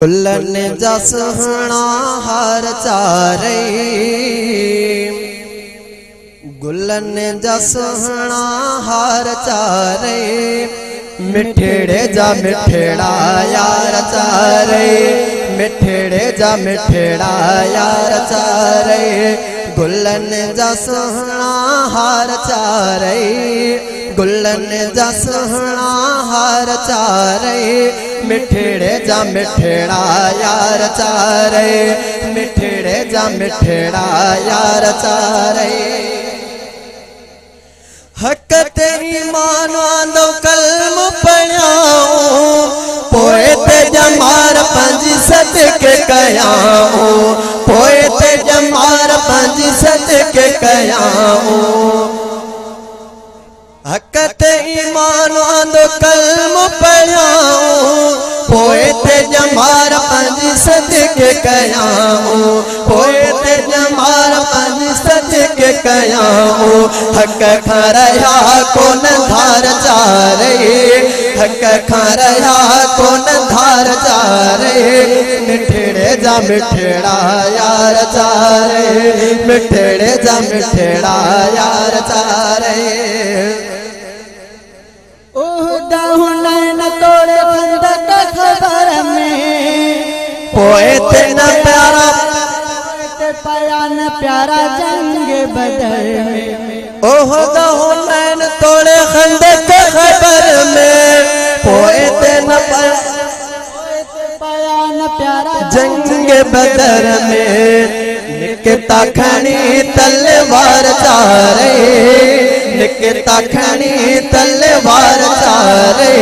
गुलन जा सुहणा हार चारे, गुलन जा सुहणा हार चारे, मिठड़े जा मिठड़ा यार चारे, मिठड़े जा मिठड़ा यार चारे, गुलन जा सुहणा हार चारे, गुलन जा सुहणा हार चारे, मिठड़े जा मिठड़ा यार चारे, मिठड़े जा मिठड़ा यार चारे। हक तेरी मानो आंदो कलम पढ़ाऊं, पोए ते जमार पंज सदके कयाऊं, पोए ते जमार पंज सदके कयाऊं। हक ते ईमान आंदो कलम पढ़ाऊं, पोए ते जमार पंज सदके कयाऊं, पोए ते जमार पंज सदके कयाऊं। हक खां रहा कोन धार चारे, हक खां रहा कोन धार चारे, मिठड़े जा मिठड़ा यार चारे, मिठड़े जा मिठड़ा यार चारे। नैन तोड़े खंदक खबर में, पोए ते न प्यारा पाया न प्यारा जंग बदर में। ओह दहो नैन तोड़े खंदक खबर में, पोए ते न पाया न प्यारा जंग बदर में। निकता खणी तलवार चारे, निकता खणी तलवार चारे,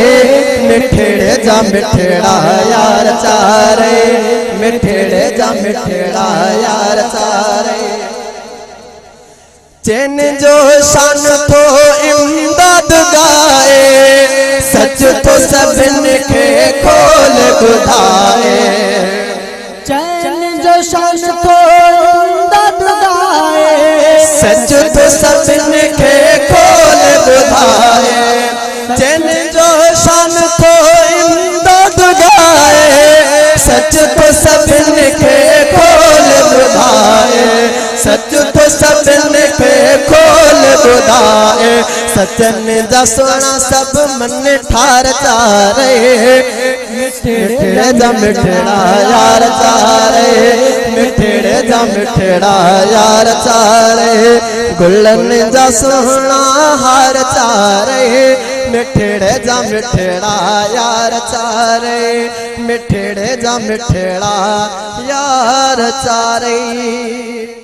मिठड़े जा मिठड़ा यार चारे, मिठड़े जा मिठड़ा यार चारे। चैन जो शान तो इमदाद गाए, सच तो सभिन के खोल ॿुधाए। चैन जो शान तो इमदाद गाए, सच तो सभिन के खोल ॿुधाए। चैन जो शान तो इमदाद गाए, सच तो सभिन के खोल ॿुधाए, सच तो सभिन के खोल ॿुधाए। सचन जा सोना सब मन ठार चारे, मिठड़े जा मिठड़ा यार चारे, मिठड़े जा मिठड़ा यार चारे, गुलन जा सोहणा हार चारे, मिठड़े जा मिठड़ा यार चारे, मिठड़े जा मिठड़ा यार चारे।